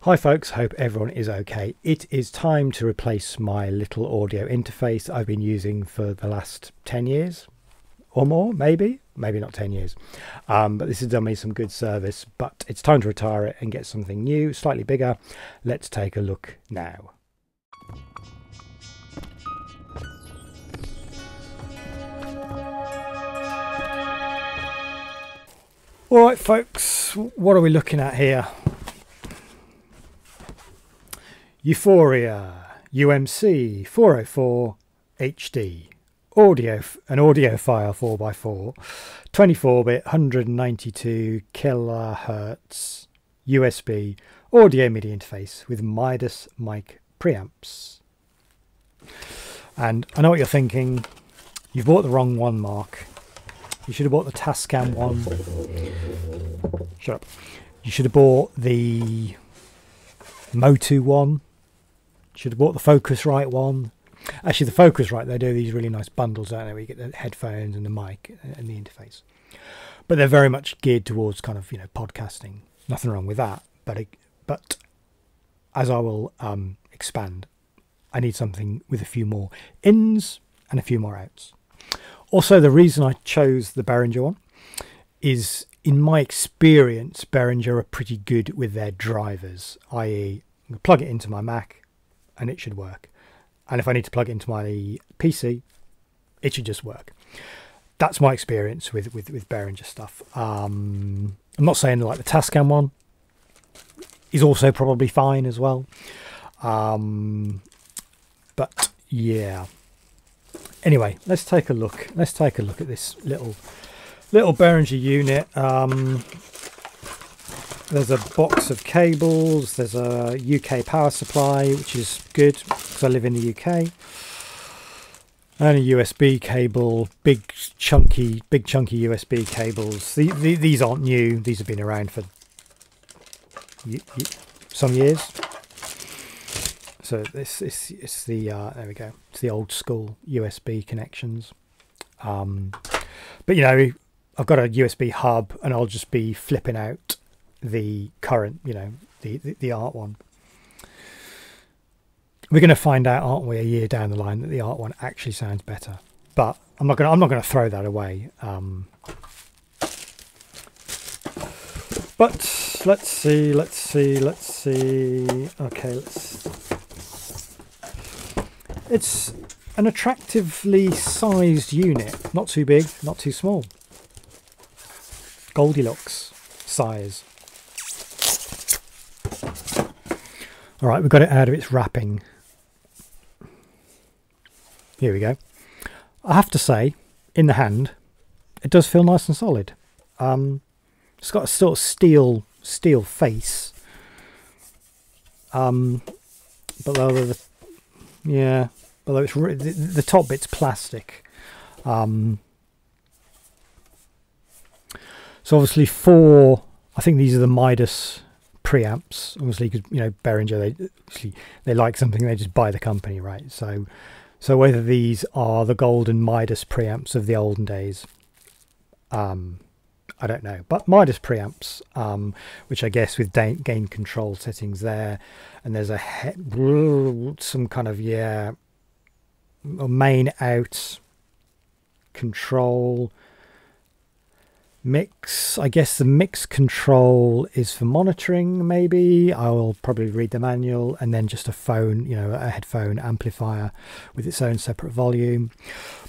Hi folks, hope everyone is okay. It is time to replace my little audio interface I've been using for the last 10 years or more, maybe not 10 years. But this has done me some good service, but it's time to retire it and get something new, slightly bigger. Let's take a look now. All right, folks, what are we looking at here? U-Phoria UMC404HD an audiophile 4x4, 24-bit 192 kilohertz USB audio MIDI interface with Midas mic preamps. And I know what you're thinking. You've bought the wrong one, Mark. You should have bought the Tascam one. Shut up. You should have bought the Motu one. Should have bought the Focusrite one. Actually, the Focusrite, they do these really nice bundles, don't they, where you get the headphones and the mic and the interface. But they're very much geared towards kind of, podcasting. Nothing wrong with that. But as I will expand, I need something with a few more ins and a few more outs. Also, the reason I chose the Behringer one is, in my experience, Behringer are pretty good with their drivers, i.e. I plug it into my Mac and it should work. And if I need to plug it into my PC, it should just work. That's my experience with Behringer stuff. I'm not saying like the Tascam one is also probably fine as well. But yeah. Anyway, let's take a look. Let's take a look at this little Behringer unit. There's a box of cables. There's a UK power supply, which is good because I live in the UK. And a USB cable, big chunky USB cables. These aren't new. These have been around for some years. So it's the there we go. It's the old school USB connections. But I've got a USB hub, and I'll just be flipping out the current, the art one. We're going to find out, aren't we, a year down the line, that the art one actually sounds better. But I'm not going to throw that away. But let's see. Okay, it's an attractively sized unit. Not too big, not too small. Goldilocks size. All right, we've got it out of its wrapping. Here we go. I have to say, in the hand, it does feel nice and solid. It's got a sort of steel face. But although the top bit's plastic. So obviously I think these are the Midas preamps, obviously, because Behringer, they like something, they just buy the company, right? So whether these are the golden Midas preamps of the olden days, I don't know. But Midas preamps, which I guess with gain control settings there, and there's some kind of main out control. Mix, I guess the mix control is for monitoring, maybe. I will probably read the manual, and then just a phone, a headphone amplifier with its own separate volume.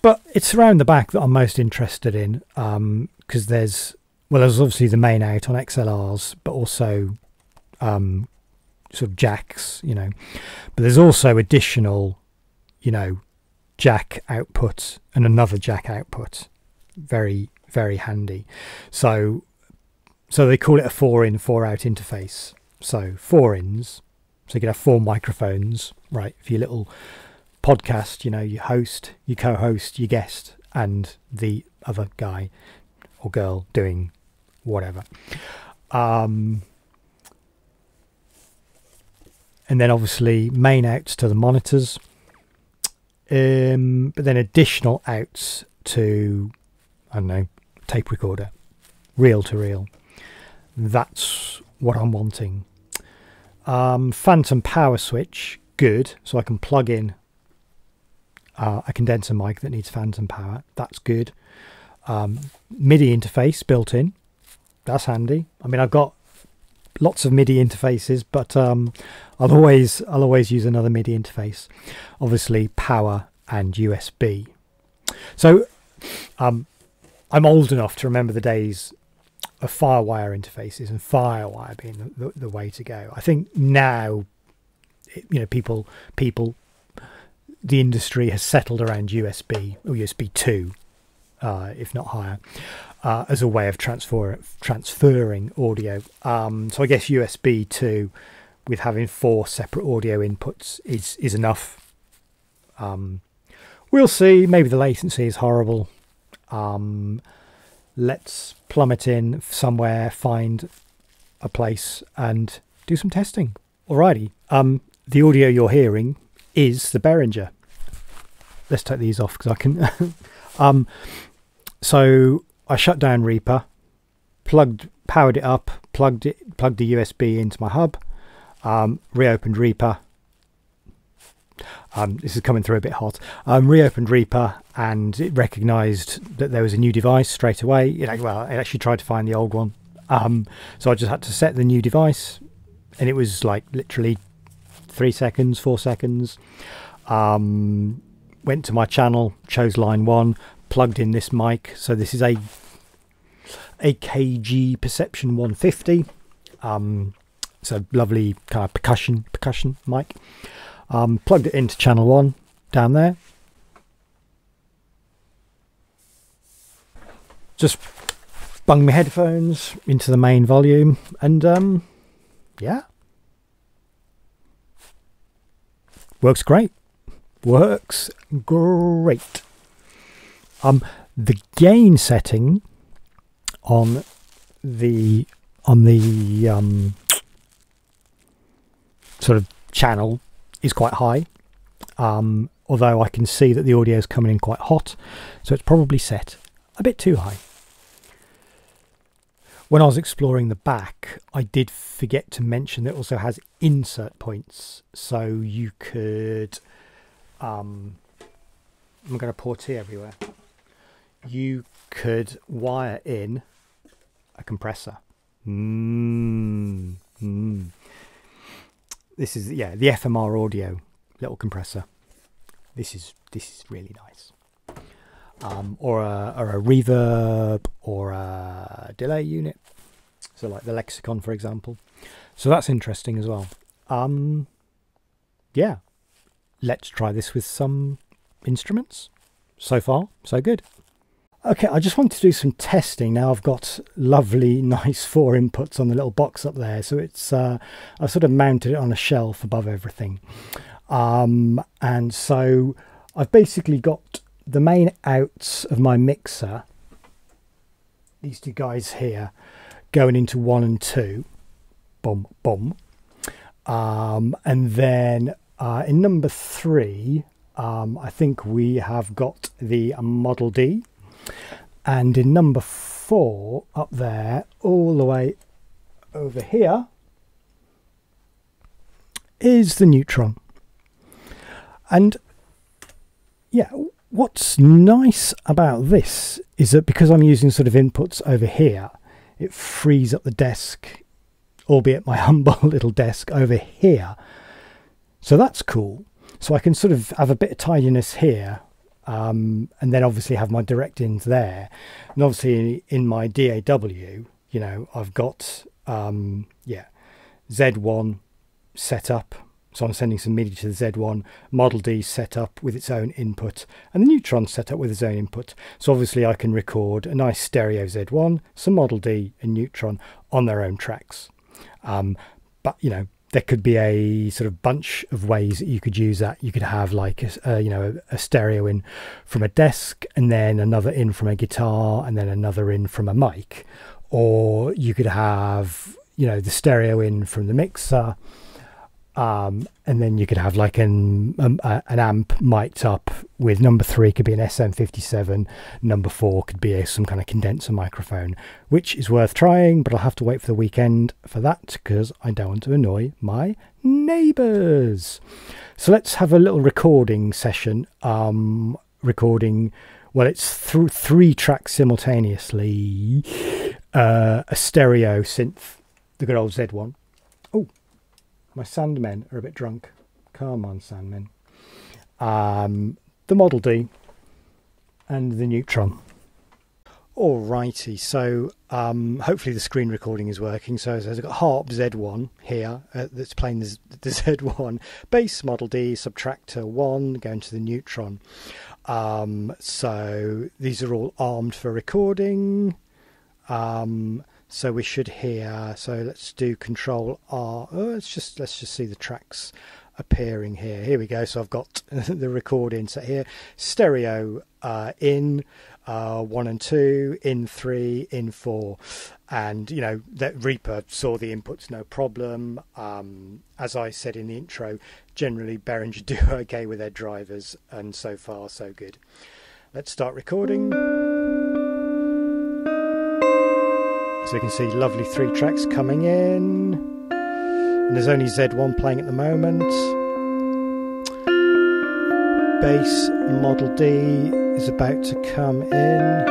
But it's around the back that I'm most interested in, because there's obviously the main out on XLRs, but also sort of jacks, but there's also additional, jack output and another jack output. Very handy. So they call it a 4-in 4-out interface. So 4 ins, so you can have 4 microphones, right, for your little podcast. You host, you co-host, your guest, and the other guy or girl doing whatever. And then obviously main outs to the monitors, but then additional outs to, I don't know, tape recorder, reel to reel. That's what I'm wanting. Phantom power switch, good. So I can plug in a condenser mic that needs phantom power. That's good. MIDI interface built in. That's handy. I mean, I've got lots of MIDI interfaces, but I'll always use another MIDI interface. Obviously, power and USB. So I'm old enough to remember the days of Firewire interfaces, and Firewire being the way to go. I think now, you know, people, the industry has settled around USB or USB 2, if not higher, as a way of transferring audio. So I guess USB 2, with having 4 separate audio inputs, is enough. We'll see. Maybe the latency is horrible. Let's plummet in somewhere, find a place and do some testing. Alrighty. The audio you're hearing is the Behringer. Let's take these off because I can. So I shut down Reaper, powered it up, plugged the USB into my hub, reopened Reaper. This is coming through a bit hot. Reopened Reaper, and it recognised that there was a new device straight away. Well, it actually tried to find the old one. So I just had to set the new device, and it was like literally 3 seconds, 4 seconds. Went to my channel, chose line 1, plugged in this mic. So this is a AKG Perception 150. It's a lovely kind of percussion mic. Plugged it into channel 1 down there. Just bung my headphones into the main volume, and yeah, works great. Works great. The gain setting on the sort of channel is quite high, although I can see that the audio is coming in quite hot, so it's probably set a bit too high. When I was exploring the back, I did forget to mention that it also has insert points, so you could I'm going to pour tea everywhere. You could wire in a compressor. This is, yeah, the FMR audio little compressor. This is really nice. Or a reverb or a delay unit. So like the Lexicon, for example. So that's interesting as well. Yeah, let's try this with some instruments. So far, so good. Okay, I just wanted to do some testing. Now I've got lovely, nice 4 inputs on the little box up there. So it's I've sort of mounted it on a shelf above everything. And so I've basically got the main outs of my mixer, these 2 guys here, going into 1 and 2. Boom, boom. And then in number 3, I think we have got the Model D. And in number 4, up there, all the way over here, is the Neutron. And yeah, what's nice about this is that because I'm using sort of inputs over here, it frees up the desk, albeit my humble little desk over here. So that's cool. So I can sort of have a bit of tidiness here. And then obviously have my direct ins there, and obviously in my DAW, you know, I've got yeah, Z1 set up, so I'm sending some MIDI to the Z1, Model D set up with its own input, and the Neutron set up with its own input. So obviously I can record a nice stereo Z1, some Model D and Neutron on their own tracks. But you know, there could be a sort of bunch of ways that you could use that. You could have like you know, a stereo in from a desk, and then another in from a guitar, and then another in from a mic. Or you could have, you know, the stereo in from the mixer, And then you could have like an amp mic'd up with number 3 could be an SM57, number 4 could be some kind of condenser microphone, which is worth trying, but I'll have to wait for the weekend for that because I don't want to annoy my neighbours. So let's have a little recording session. Recording, well, it's through 3 tracks simultaneously, a stereo synth, the good old Z1. Oh, my Sandmen are a bit drunk. Come on, Sandmen. The Model D and the Neutron. Alrighty, so hopefully the screen recording is working. So I've got Harp Z1 here that's playing the Z1, bass Model D, subtractor 1 going to the Neutron. So these are all armed for recording. So we should hear, so let's do Control R. Oh, let's just see the tracks appearing here. Here we go. So I've got the recording set here. Stereo in 1 and 2, in 3, in 4. And, you know, that Reaper saw the inputs no problem. As I said in the intro, generally Behringer do okay with their drivers, and so far so good. Let's start recording. So you can see lovely 3 tracks coming in, and there's only Z1 playing at the moment. Bass Model D is about to come in.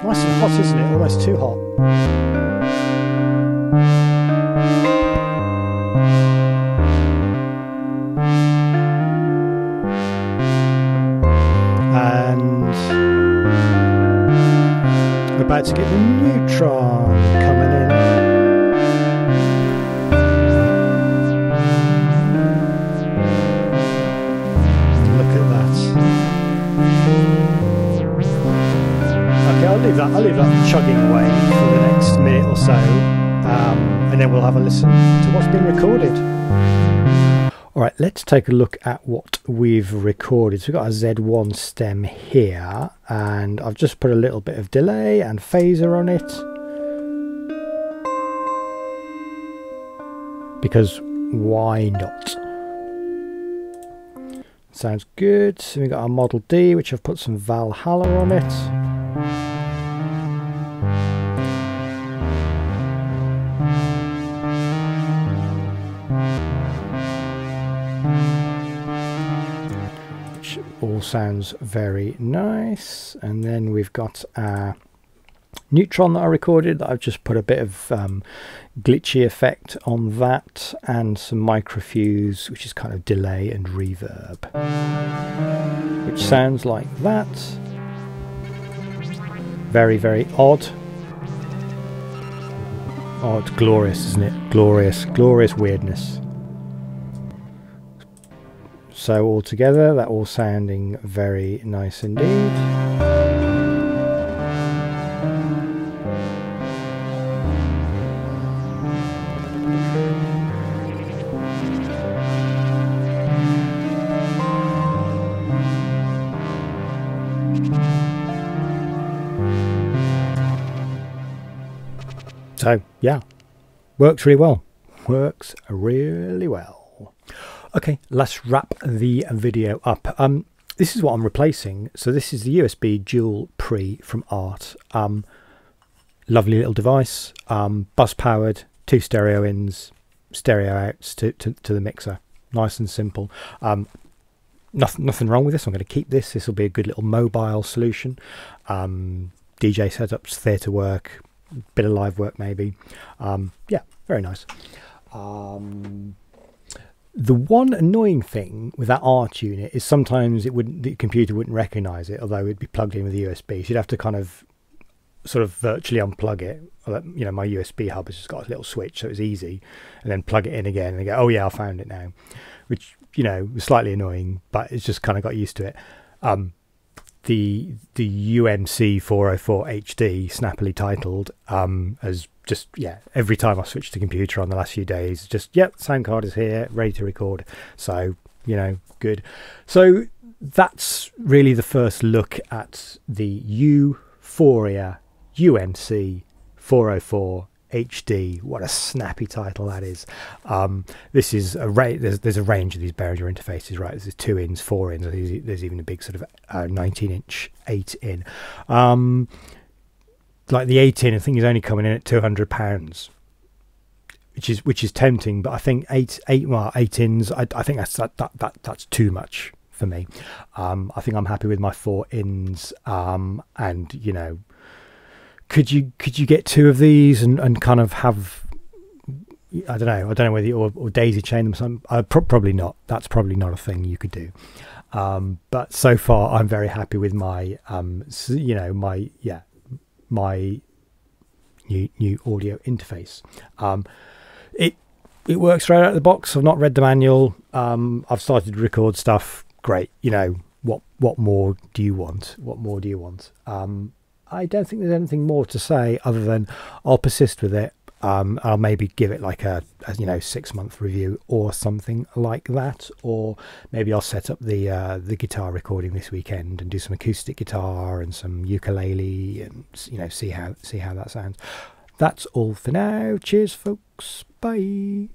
Nice and hot, isn't it? Almost too hot. About to get the Neutron coming in. Look at that. Okay, I'll leave that chugging away for the next minute or so, and then we'll have a listen to what's been recorded. Alright, let's take a look at what we've recorded. So we've got a Z1 stem here, and I've just put a little bit of delay and phaser on it, because why not? Sounds good. So we've got our Model D, which I've put some Valhalla on it. All sounds very nice. And then we've got our Neutron that I recorded, that I've just put a bit of glitchy effect on that, and some microfuse, which is kind of delay and reverb, which sounds like that. Very, very odd. Oh, it's glorious, isn't it? Glorious, glorious weirdness. So all together, that all sounding very nice indeed. So yeah, works really well. Works really well. Okay, let's wrap the video up. This is what I'm replacing. So this is the USB dual pre from Art. Lovely little device, bus powered, 2 stereo ins, stereo outs to the mixer. Nice and simple. Nothing wrong with this. I'm going to keep this. This will be a good little mobile solution. DJ setups, theatre work, bit of live work maybe. Yeah, very nice. The one annoying thing with that Art unit is sometimes the computer wouldn't recognise it, although it'd be plugged in with a USB. So you'd have to kind of sort of virtually unplug it. You know, my USB hub has just got a little switch, so it's easy, and then plug it in again and go, oh yeah, I found it now, which, you know, was slightly annoying, but it's just kind of got used to it. The UMC404HD, snappily titled, has just, yeah, every time I switched the computer on the last few days, just, yep, sound card is here, ready to record. So you know, good. So that's really the first look at the U-Phoria UMC404 HD. What a snappy title that is. This is a there's a range of these Behringer interfaces, right? There's 2-ins, 4-ins. There's even a big sort of 19-inch 8-in. Like the 8-in, I think is only coming in at £200, which is tempting. But I think 8-ins, I think that's too much for me. I think I'm happy with my 4-ins, and you know. Could you get 2 of these and kind of have, I don't know whether or daisy chain them? Probably not. That's probably not a thing you could do. But so far I'm very happy with my you know, my new audio interface. It works right out of the box. I've not read the manual. I've started to record stuff. Great. You know, what more do you want? What more do you want? I don't think there's anything more to say other than I'll persist with it. I'll maybe give it like a 6-month review or something like that, or maybe I'll set up the guitar recording this weekend and do some acoustic guitar and some ukulele, and you know, see how that sounds. That's all for now. Cheers, folks. Bye.